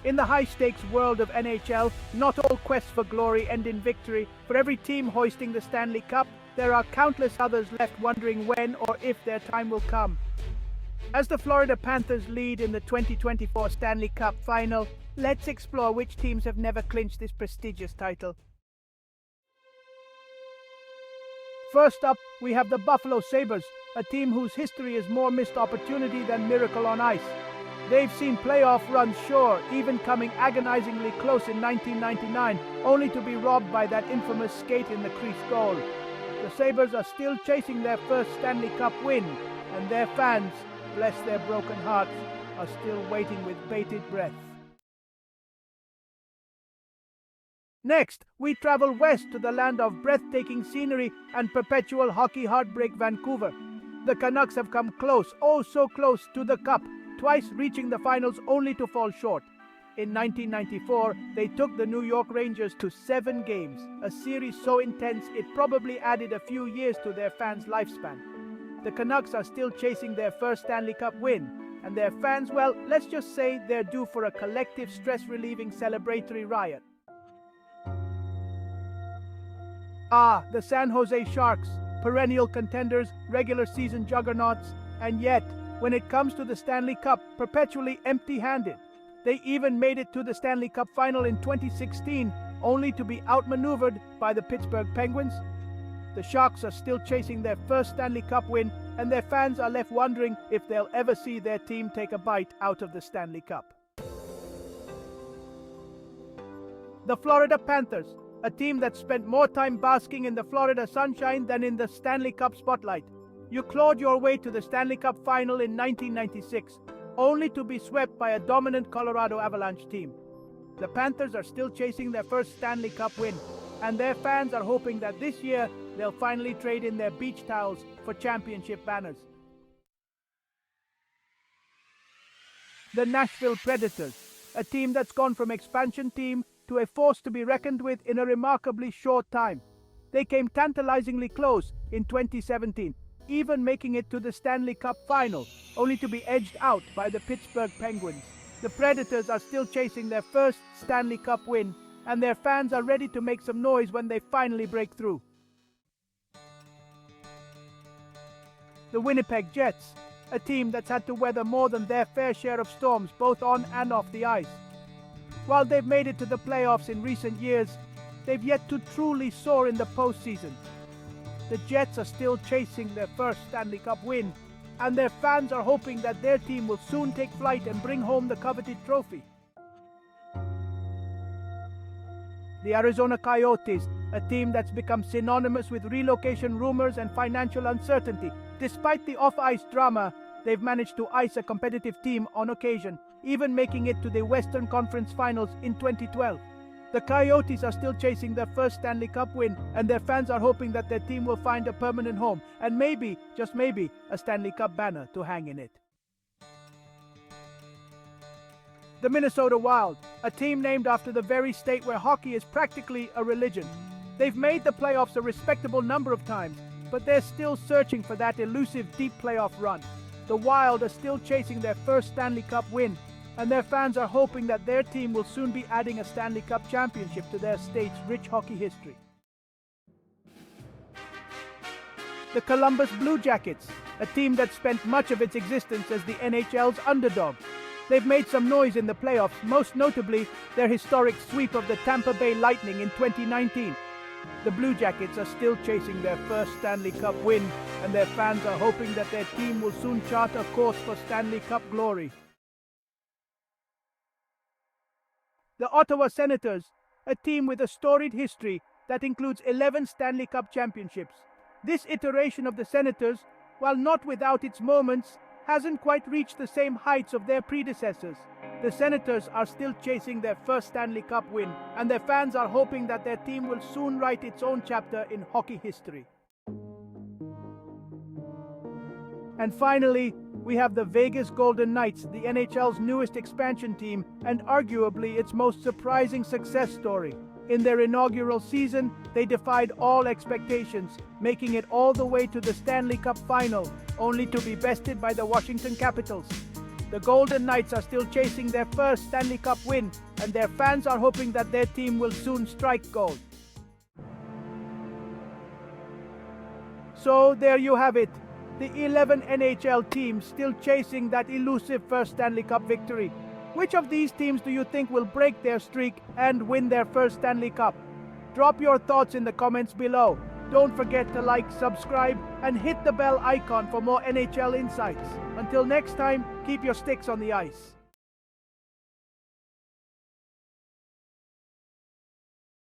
In the high-stakes world of NHL, not all quests for glory end in victory. For every team hoisting the Stanley Cup, there are countless others left wondering when or if their time will come. As the Florida Panthers lead in the 2024 Stanley Cup Final, let's explore which teams have never clinched this prestigious title. First up, we have the Buffalo Sabres, a team whose history is more missed opportunity than miracle on ice. They've seen playoff runs sure, even coming agonizingly close in 1999, only to be robbed by that infamous skate in the crease goal. The Sabres are still chasing their first Stanley Cup win, and their fans, bless their broken hearts, are still waiting with bated breath. Next, we travel west to the land of breathtaking scenery and perpetual hockey heartbreak, Vancouver. The Canucks have come close, oh so close, to the Cup, twice reaching the finals only to fall short. In 1994, they took the New York Rangers to 7 games, a series so intense it probably added a few years to their fans' lifespan. The Canucks are still chasing their first Stanley Cup win, and their fans, well, let's just say they're due for a collective stress-relieving celebratory riot. The San Jose Sharks, perennial contenders, regular season juggernauts, and yet, when it comes to the Stanley Cup, perpetually empty-handed. They even made it to the Stanley Cup Final in 2016, only to be outmaneuvered by the Pittsburgh Penguins. The Sharks are still chasing their first Stanley Cup win, and their fans are left wondering if they'll ever see their team take a bite out of the Stanley Cup. The Florida Panthers, a team that spent more time basking in the Florida sunshine than in the Stanley Cup spotlight. You clawed your way to the Stanley Cup Final in 1996, only to be swept by a dominant Colorado Avalanche team. The Panthers are still chasing their first Stanley Cup win, and their fans are hoping that this year they'll finally trade in their beach towels for championship banners. The Nashville Predators, a team that's gone from expansion team to a force to be reckoned with in a remarkably short time. They came tantalizingly close in 2017, even making it to the Stanley Cup Final, only to be edged out by the Pittsburgh Penguins. The Predators are still chasing their first Stanley Cup win, and their fans are ready to make some noise when they finally break through. The Winnipeg Jets, a team that's had to weather more than their fair share of storms both on and off the ice. While they've made it to the playoffs in recent years, they've yet to truly soar in the postseason. The Jets are still chasing their first Stanley Cup win, and their fans are hoping that their team will soon take flight and bring home the coveted trophy. The Arizona Coyotes, a team that's become synonymous with relocation rumors and financial uncertainty. Despite the off-ice drama, they've managed to ice a competitive team on occasion, even making it to the Western Conference Finals in 2012. The Coyotes are still chasing their first Stanley Cup win, and their fans are hoping that their team will find a permanent home, and maybe, just maybe, a Stanley Cup banner to hang in it. The Minnesota Wild, a team named after the very state where hockey is practically a religion. They've made the playoffs a respectable number of times, but they're still searching for that elusive deep playoff run. The Wild are still chasing their first Stanley Cup win, and their fans are hoping that their team will soon be adding a Stanley Cup championship to their state's rich hockey history. The Columbus Blue Jackets, a team that spent much of its existence as the NHL's underdog. They've made some noise in the playoffs, most notably their historic sweep of the Tampa Bay Lightning in 2019. The Blue Jackets are still chasing their first Stanley Cup win, and their fans are hoping that their team will soon chart a course for Stanley Cup glory. The Ottawa Senators, a team with a storied history that includes 11 Stanley Cup championships. This iteration of the Senators, while not without its moments, hasn't quite reached the same heights of their predecessors. The Senators are still chasing their first Stanley Cup win, and their fans are hoping that their team will soon write its own chapter in hockey history. And finally, we have the Vegas Golden Knights, the NHL's newest expansion team, and arguably its most surprising success story. In their inaugural season, they defied all expectations, making it all the way to the Stanley Cup Final, only to be bested by the Washington Capitals. The Golden Knights are still chasing their first Stanley Cup win, and their fans are hoping that their team will soon strike gold. So there you have it, the 11 NHL teams still chasing that elusive first Stanley Cup victory. Which of these teams do you think will break their streak and win their first Stanley Cup? Drop your thoughts in the comments below. Don't forget to like, subscribe, and hit the bell icon for more NHL insights. Until next time, keep your sticks on the ice.